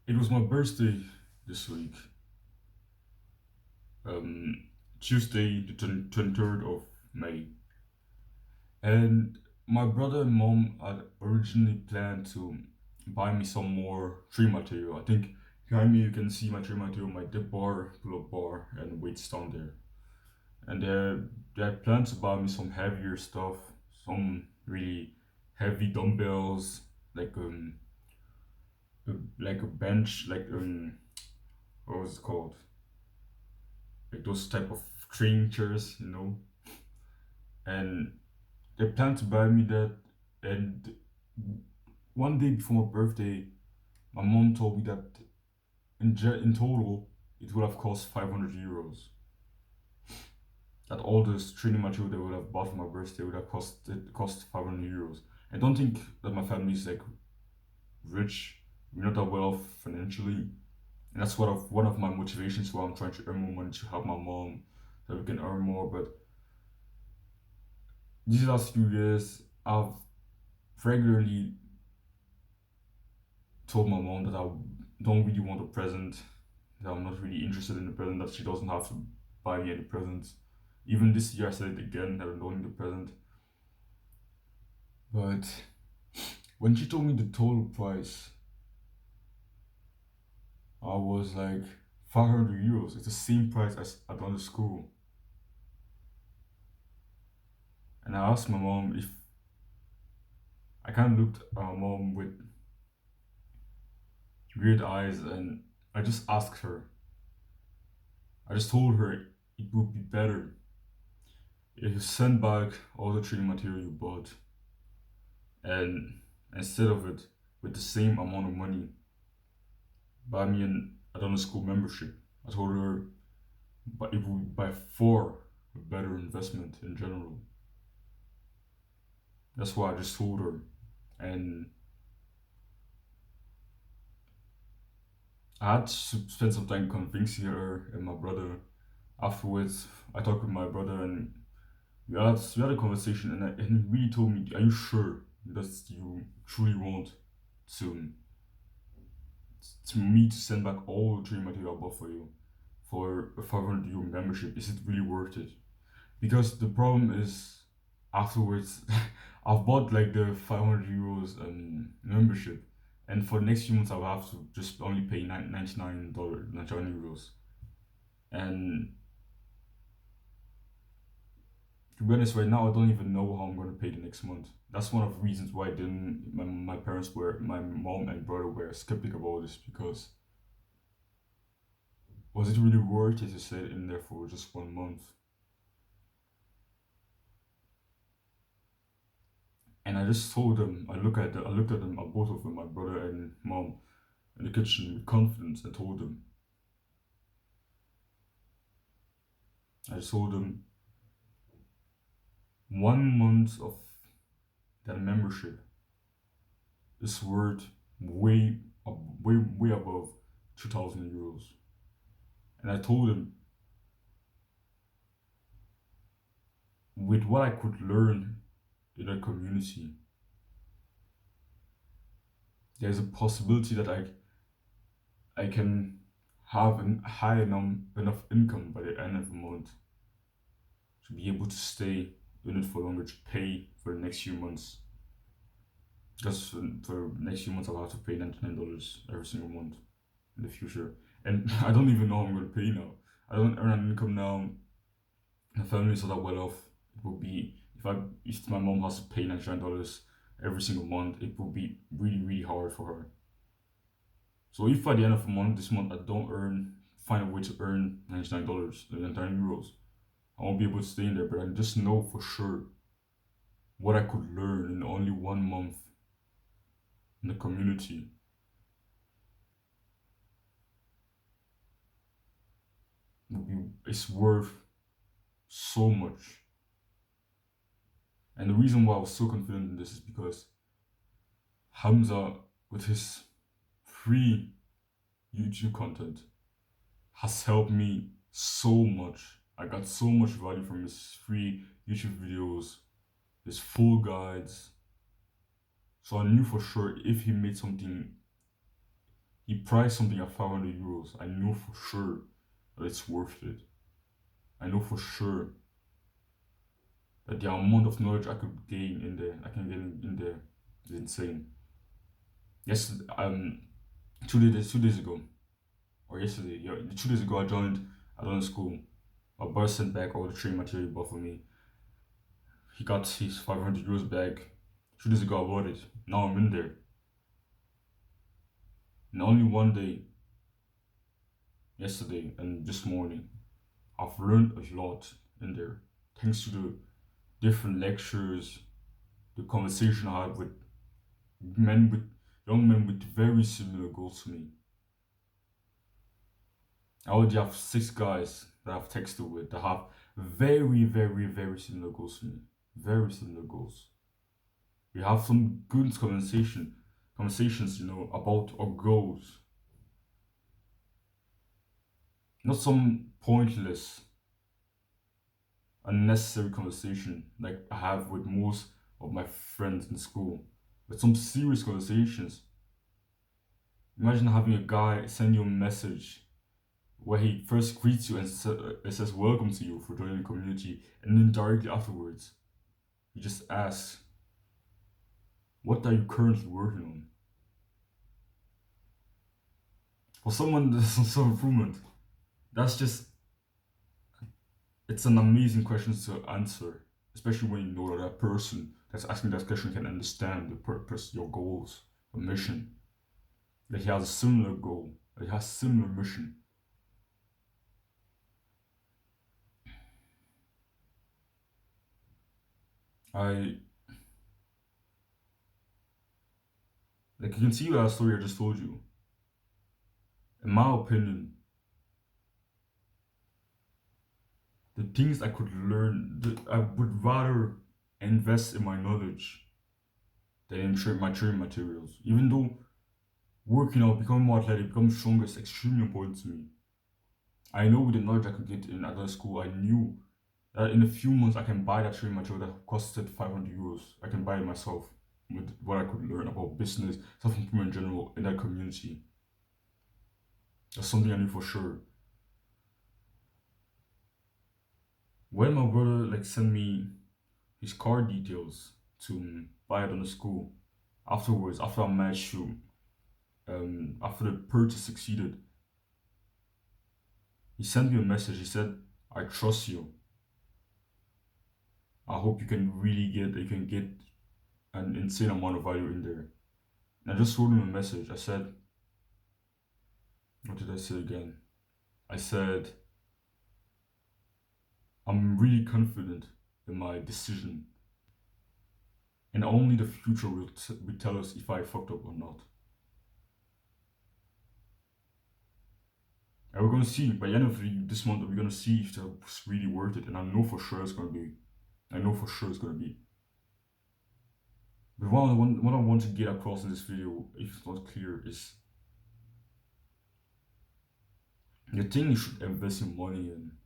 It was my birthday this week, um, Tuesday, the 23rd of May. And my brother and mom had originally planned to buy me some more tree material. I think behind me you can see my tree material, my dip bar, pull up bar, and weights down there. And they had planned to buy me some heavier stuff, some really heavy dumbbells, like like a bench, what was it called? Like those type of training chairs, And they planned to buy me that, and one day before my birthday, my mom told me that in total it would have cost 500 euros. That all this training material they would have bought for my birthday would have cost 500 euros. I don't think that my family is like rich. We're not that well off financially, and that's one of my motivations why I'm trying to earn more money to help my mom so we can earn more. But these last few years, I've regularly told my mom that I don't really want a present, that I'm not really interested in the present, that she doesn't have to buy me any presents. Even this year, I said it again that I don't need a present. But when she told me the total price, I was like, 500 euros. It's the same price as at other school. And I asked my mom if I kind of looked at my mom with weird eyes, and I just asked her. I just told her it would be better if you send back all the training material you bought, and instead of it, with the same amount of money, buy me an Adana School membership. I told her, but it would be by far a better investment in general. That's why I just told her. And I had to spend some time convincing her and my brother. Afterwards, I talked with my brother, and we had a conversation, and he really told me, "Are you sure that you truly want to me to send back all the training material I bought for you for a 500 euro membership? Is it really worth it?" Because the problem is, afterwards, I've bought like the 500 euros membership, and for the next few months I'll have to just only pay $99, 99 euros. And to be honest, right now I don't even know how I'm going to pay the next month. That's one of the reasons why I didn't. My parents were, my mom and brother were skeptical about this, because was it really worth it to sit in there for just 1 month? And I just told them, I looked at them, at both of them, my brother and mom, in the kitchen with confidence. I just told them 1 month of that membership is worth way above 2,000 euros. And I told them, with what I could learn in a community, there's a possibility that I can have a high enough income by the end of the month to be able to stay in it for longer, to pay for the next few months. Just for the next few months, I'll have to pay $99 every single month in the future. And I don't even know how I'm going to pay now. I don't earn an income now. My family is not that well off. It will be, if my mom has to pay $99 every single month, it will be really, really hard for her. So if by the end of the month, this month, I don't find a way to earn $99, 99 euros, I won't be able to stay in there. But I just know for sure what I could learn in only 1 month in the community. It's worth so much. And the reason why I was so confident in this is because Hamza, with his free YouTube content, has helped me so much. I got so much value from his free YouTube videos, his full guides. So I knew for sure if he made something He priced something at 500 euros. I know for sure that it's worth it. I know for sure that the amount of knowledge I can gain in there is insane. Yes, 2 days ago, or yesterday, yeah, 2 days ago, I joined school. My boss sent back all the training material he bought for me. He got his 500 euros back. 2 days ago, I bought it. Now I'm in there. In only one day, yesterday and this morning, I've learned a lot in there. Thanks to the different lectures, the conversation I had with men with young men with very similar goals to me. I already have 6 guys that I've texted with that have very, very, very similar goals to me. Very similar goals. We have some good conversations, about our goals. Not some pointless, unnecessary conversation like I have with most of my friends in school, but some serious conversations. Imagine having a guy send you a message where he first greets you and says welcome to you for joining the community, and then directly afterwards, he just asks, what are you currently working on? For someone that's some improvement, that's just, it's an amazing question to answer, especially when you know that that person that's asking that question can understand the purpose, your goals, your mission, that he has a similar goal, that he has similar mission. I Like, you can see that story I just told you. In my opinion, the things I could learn, I would rather invest in my knowledge than in my training materials. Even though working out, becoming more athletic, becoming stronger is extremely important to me. I know with the knowledge I could get in other school, I knew that in a few months I can buy that training material that costed 500 euros. I can buy it myself with what I could learn about business, self improvement in general in that community. That's something I knew for sure. When my brother sent me his card details to buy it on the school, afterwards, after I managed to, after the purchase succeeded, he sent me a message. He said, "I trust you. I hope you can get an insane amount of value in there." And I just wrote him a message. I said, what did I say again? I said, I'm really confident in my decision, and only the future will tell us if I fucked up or not. And we're gonna see by the end of this month. We're gonna see if it's really worth it, and I know for sure it's gonna be. I know for sure it's gonna be. But what I want to get across in this video, if it's not clear, is the thing you should invest your money in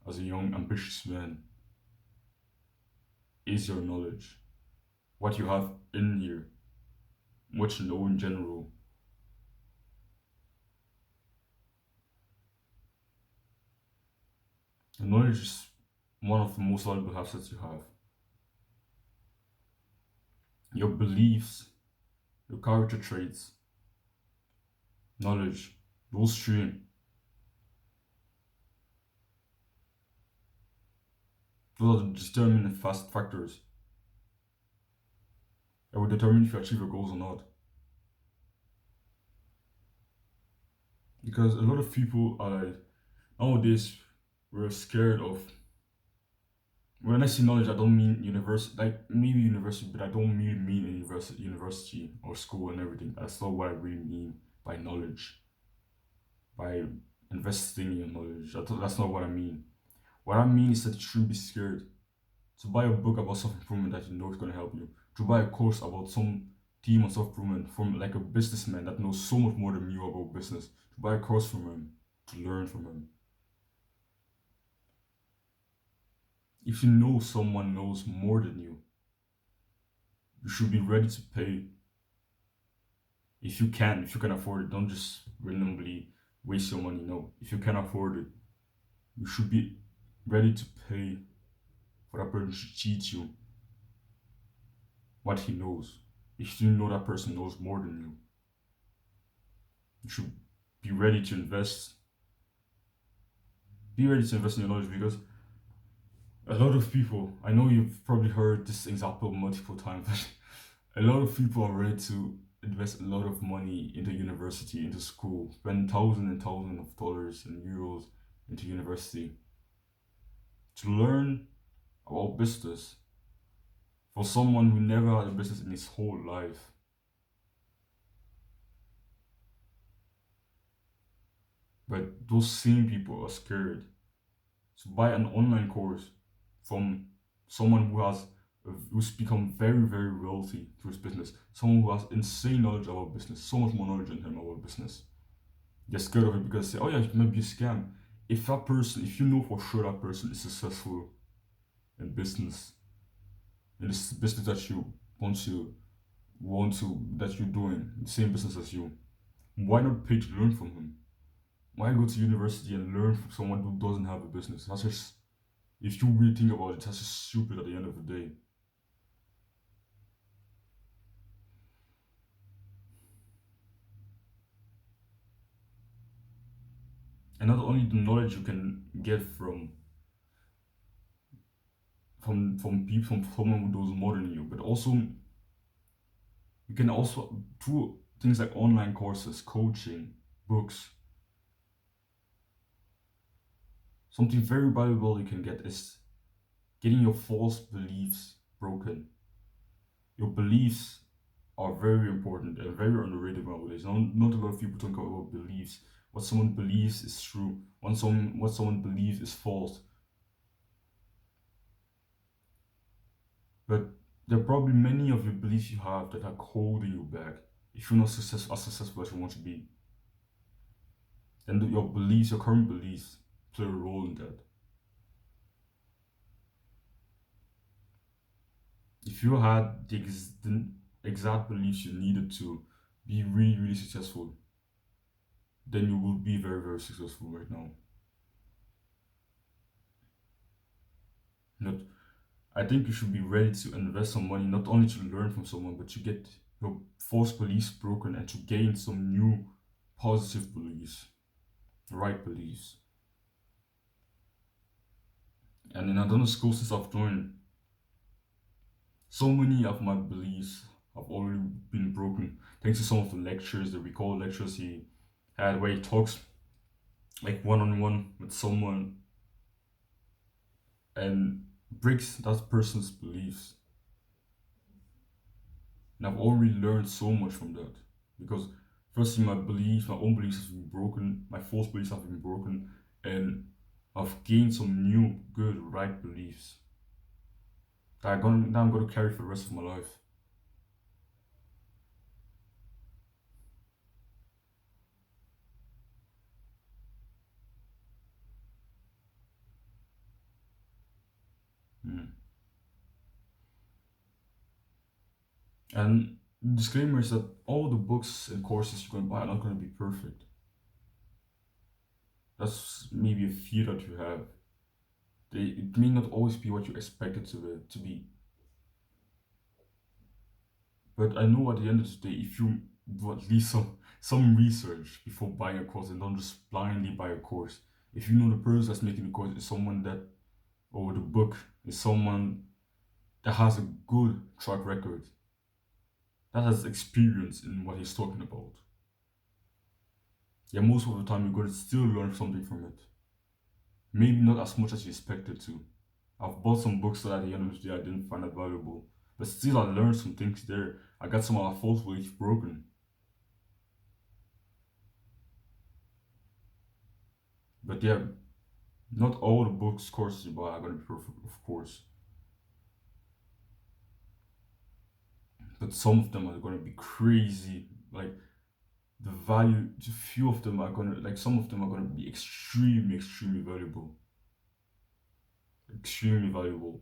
as a young, ambitious man is your knowledge. What you have in here, what you know in general. And knowledge is one of the most valuable assets you have. Your beliefs, your character traits, knowledge, those three, those are the determining fast factors that will determine if you achieve your goals or not. Because a lot of people are nowadays, we're scared of. When I say knowledge, I don't mean university, maybe university, but I don't mean university or school and everything. That's not what I really mean by knowledge. By investing in your knowledge, that's not what I mean. What I mean is that you shouldn't be scared to buy a book about self improvement that you know is going to help you. To buy a course about some theme on self improvement from a businessman that knows so much more than you about business. To buy a course from him, to learn from him. If you know someone knows more than you should be ready to pay. If you can afford it, don't just randomly waste your money. No, if you can afford it, you should be ready to pay for that person to cheat you what he knows. If you know that person knows more than you should be ready to invest. Be ready to invest in your knowledge because a lot of people, I know you've probably heard this example multiple times, but a lot of people are ready to invest a lot of money into university, into school, spend thousands and thousands of dollars and euros into university to learn about business for someone who never had a business in his whole life. But those same people are scared to buy an online course from someone who's become very very wealthy through his business, someone who has insane knowledge about business, so much more knowledge than him about business. They're scared of it because they say, oh yeah, it might be a scam. If you know for sure that person is successful in business, in this business that you want to that you're doing, the same business as you, why not pay to learn from him? Why go to university and learn from someone who doesn't have a business? That's just, if you really think about it, that's just stupid at the end of the day. And not only the knowledge you can get from people from someone who knows more than you, but also you can also through things like online courses, coaching, books. Something very valuable you can get is getting your false beliefs broken. Your beliefs are very important and very underrated nowadays. Not a lot of people talk about beliefs. What someone believes is true. What someone believes is false. But there are probably many of your beliefs you have that are holding you back. If you're not as successful as you want to be, then your beliefs, your current beliefs, play a role in that. If you had the exact beliefs you needed to be really, really successful, then you will be very, very successful right now. Not, I think you should be ready to invest some money, not only to learn from someone, but to get your false beliefs broken and to gain some new positive beliefs, right beliefs. And in Adana school, since I've joined, so many of my beliefs have already been broken thanks to some of the lectures, the recall lectures he had, where he talks like one on one with someone and breaks that person's beliefs. And I've already learned so much from that because firstly, my own beliefs have been broken, my false beliefs have been broken, and I've gained some new, good, right beliefs that I'm gonna carry for the rest of my life. Mm. And disclaimer is that all the books and courses you're gonna buy are not gonna be perfect. That's maybe a fear that you have. It may not always be what you expect it to be. But I know at the end of the day, if you do at least some research before buying a course and don't just blindly buy a course, if you know the person that's making the course is someone that, or the book is someone that has a good track record, that has experience in what he's talking about, yeah, most of the time you're going to still learn something from it. Maybe not as much as you expected to. I've bought some books that at the end of the day I didn't find that valuable, but still I learned some things there. I got some of my false beliefs broken. But yeah, not all the books, courses you buy are going to be perfect, of course. But some of them are going to be crazy. Like the value, a few of them are going to, like some of them are going to be extremely, extremely valuable. Extremely valuable.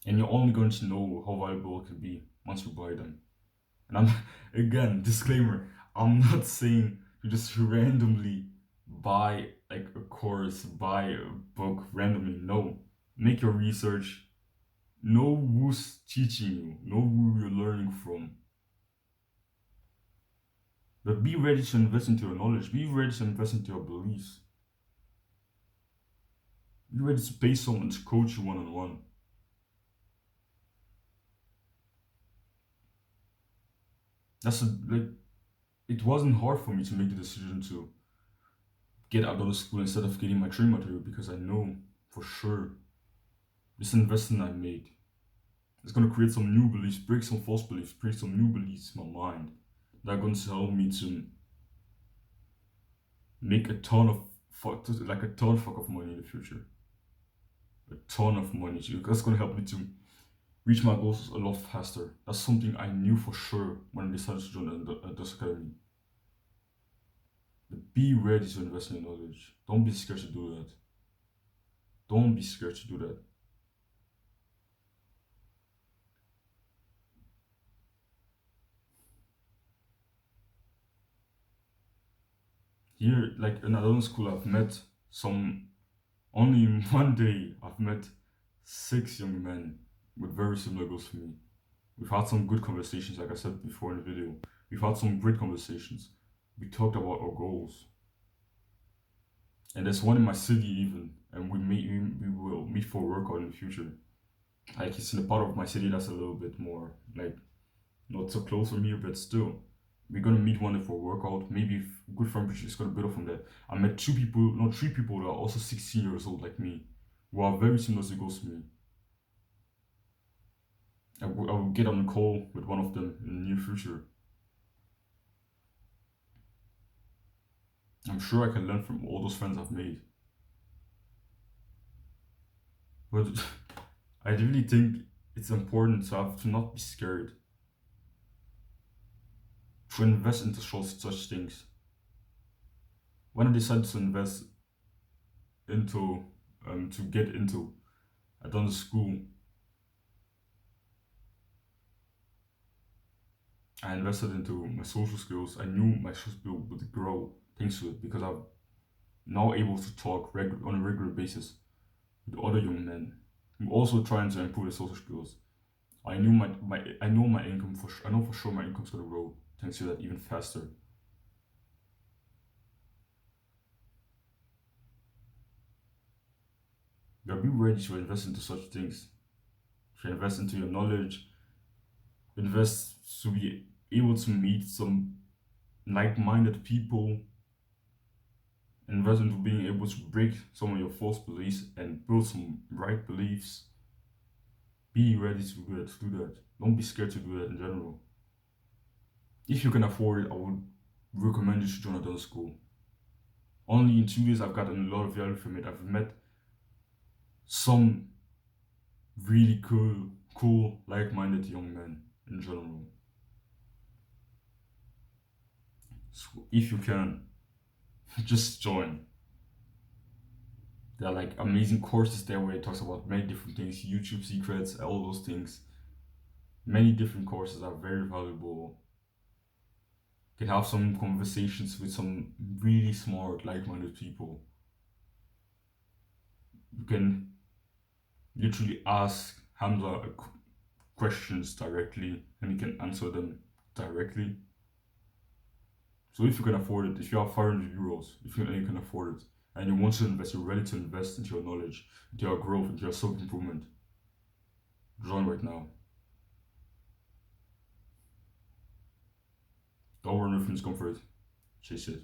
And you're only going to know how valuable it can be once you buy them. And I'm, again, disclaimer, I'm not saying you just randomly buy like a course, buy a book randomly. No. Make your research. Know who's teaching you. Know who you're learning from. But be ready to invest into your knowledge. Be ready to invest into your beliefs. Be ready to pay someone to coach you one on one. Like it wasn't hard for me to make the decision to get out of school instead of getting my training material because I know for sure this investment I made is gonna create some new beliefs, break some false beliefs, break some new beliefs in my mind that are gonna help me to make a ton of like a ton of fuck of money in the future. A ton of money. That's gonna help me to reach my goals a lot faster. That's something I knew for sure when I decided to join this academy. But be ready to invest in your knowledge. Don't be scared to do that. Don't be scared to do that. Here, like in another school, I've met some. Only in one day, I've met 6 young men with very similar goals to me. We've had some good conversations, like I said before in the video. We've had some great conversations. We talked about our goals. And there's one in my city even, and we will meet for a workout in the future. Like it's in a part of my city that's a little bit more like not so close from here, but still. We're gonna meet one day for a workout. Maybe if good friendship is gonna build up from there. I met 2 people, not 3 people that are also 16 years old like me, who are very similar to goals to me. I will get on a call with one of them in the near future. I'm sure I can learn from all those friends I've made. But I really think it's important to not be scared to invest into such things. When I decided to invest into to get into I done the school, I invested into my social skills. I knew my social skills would grow thanks to it because I'm now able to talk on a regular basis with other young men. I'm also trying to improve the social skills. I know my income I know for sure my income's gonna grow thanks to that even faster. You gotta be ready to invest into such things. To invest into your knowledge, invest to be able to meet some like-minded people, invest into being able to break some of your false beliefs and build some right beliefs. Be ready to do that. Don't be scared to do that in general. If you can afford it, I would recommend you to join another school. Only in 2 days I've gotten a lot of value from it. I've met some really cool, like-minded young men in general. So if you can, just join. There are like amazing courses there where it talks about many different things, YouTube secrets, all those things. Many different courses are very valuable. You can have some conversations with some really smart, like-minded people. You can literally ask Hamza questions directly and he can answer them directly. So if you can afford it, if you have 500 euros, if you can afford it, and you want to invest, you're ready to invest into your knowledge, into your growth, into your self-improvement, join right now. Don't worry if it's comfort. Chase it.